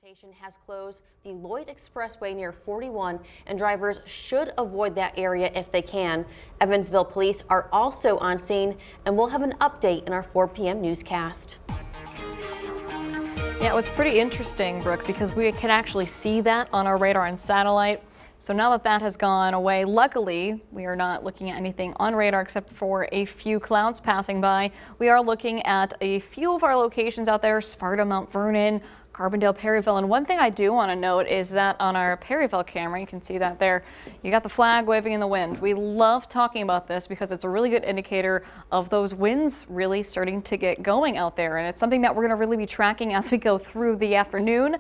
Transportation has closed the Lloyd Expressway near 41, and drivers should avoid that area if they can. Evansville police are also on scene, and we'll have an update in our 4 p.m. newscast. Yeah, it was pretty interesting, Brooke, because we can actually see that on our radar and satellite. So now that that has gone away, luckily, we are not looking at anything on radar except for a few clouds passing by. We are looking at a few of our locations out there: Sparta, Mount Vernon, Carbondale, Perryville. And one thing I do want to note is that on our Perryville camera, you can see that there, you got the flag waving in the wind. We love talking about this because it's a really good indicator of those winds really starting to get going out there. And it's something that we're going to really be tracking as we go through the afternoon.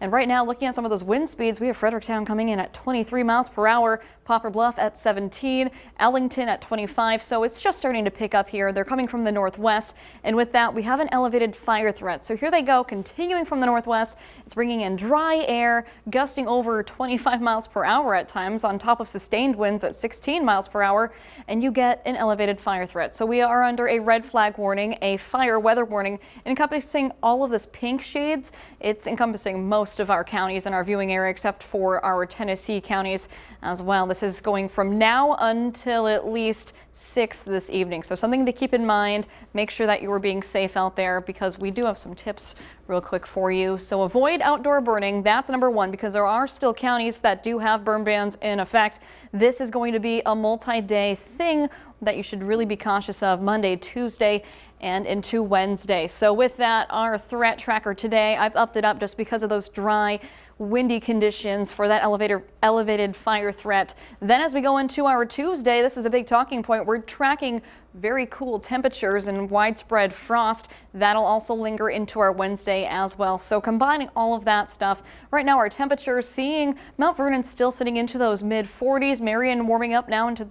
And right now, looking at some of those wind speeds, we have Fredericktown coming in at 23 miles per hour, Poplar Bluff at 17, Ellington at 25. So it's just starting to pick up here. They're coming from the northwest. And with that, we have an elevated fire threat. So here they go, continuing from the northwest. It's bringing in dry air, gusting over 25 miles per hour at times, on top of sustained winds at 16 miles per hour. And you get an elevated fire threat. So we are under a red flag warning, a fire weather warning, encompassing all of this pink shades. It's encompassing most of our counties in our viewing area, except for our Tennessee counties as well. This is going from now until at least 6 this evening. So something to keep in mind. Make sure that you are being safe out there, because we do have some tips real quick for you. So avoid outdoor burning. That's number one, because there are still counties that do have burn bans in effect. This is going to be a multi-day thing that you should really be cautious of Monday, Tuesday, and into Wednesday. So with that, our threat tracker today, I've upped it up just because of those dry, windy conditions for that elevated fire threat. Then as we go into our Tuesday, this is a big talking point. We're tracking very cool temperatures and widespread frost. That'll also linger into our Wednesday as well. So combining all of that stuff, right now our temperatures, seeing Mount Vernon still sitting into those mid 40s, Marion warming up now into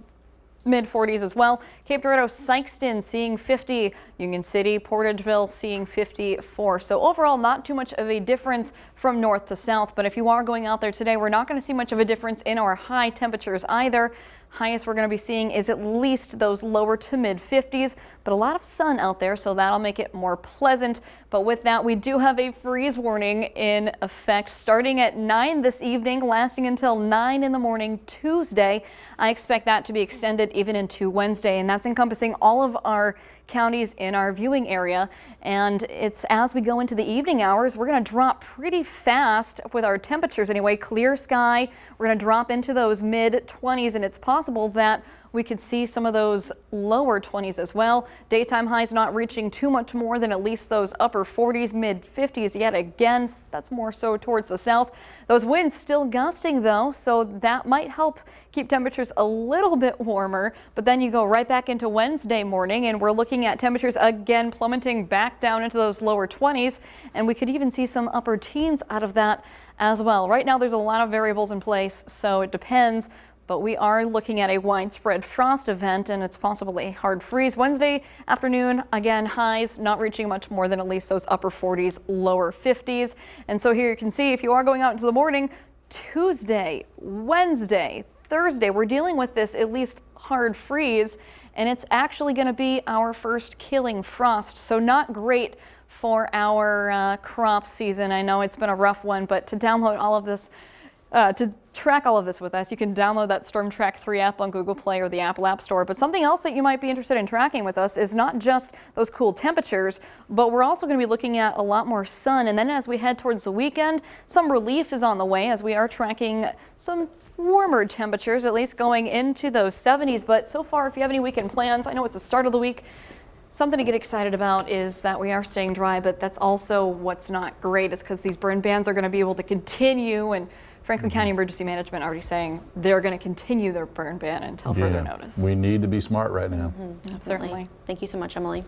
mid 40s as well. Cape Girardeau, Sykeston seeing 50, Union City, Portageville seeing 54. So overall, not too much of a difference from north to south. But if you are going out there today, we're not going to see much of a difference in our high temperatures either. Highest we're going to be seeing is at least those lower to mid 50s, but a lot of sun out there, so that'll make it more pleasant. But with that, we do have a freeze warning in effect starting at 9 this evening, lasting until 9 in the morning Tuesday. I expect that to be extended even into Wednesday, and that's encompassing all of our counties in our viewing area. And it's as we go into the evening hours, we're going to drop pretty fast with our temperatures anyway. Clear sky, we're going to drop into those mid 20s, and it's possible that we could see some of those lower 20s as well. Daytime highs not reaching too much more than at least those upper 40s, mid 50s yet again. That's more so towards the south. Those winds still gusting though, so that might help keep temperatures a little bit warmer. But then you go right back into Wednesday morning, and we're looking at temperatures again plummeting back down into those lower 20s, and we could even see some upper teens out of that as well. Right now there's a lot of variables in place, so it depends. But we are looking at a widespread frost event, and it's possible a hard freeze. Wednesday afternoon, again, highs not reaching much more than at least those upper 40s, lower 50s. And so here you can see, if you are going out into the morning, Tuesday, Wednesday, Thursday, we're dealing with this at least hard freeze, and it's actually going to be our first killing frost. So not great for our crop season. I know it's been a rough one, but to download all of this, to track all of this with us, you can download that Storm Track 3 app on Google Play or the Apple App Store. But something else that you might be interested in tracking with us is not just those cool temperatures, but we're also going to be looking at a lot more sun. And then as we head towards the weekend, some relief is on the way as we are tracking some warmer temperatures, at least going into those 70s. But so far, if you have any weekend plans, I know it's the start of the week. Something to get excited about is that we are staying dry, but that's also what's not great, is because these burn bans are going to be able to continue, and Franklin County Emergency Management already saying they're going to continue their burn ban until further notice. We need to be smart right now. Definitely. Certainly. Thank you so much, Emily.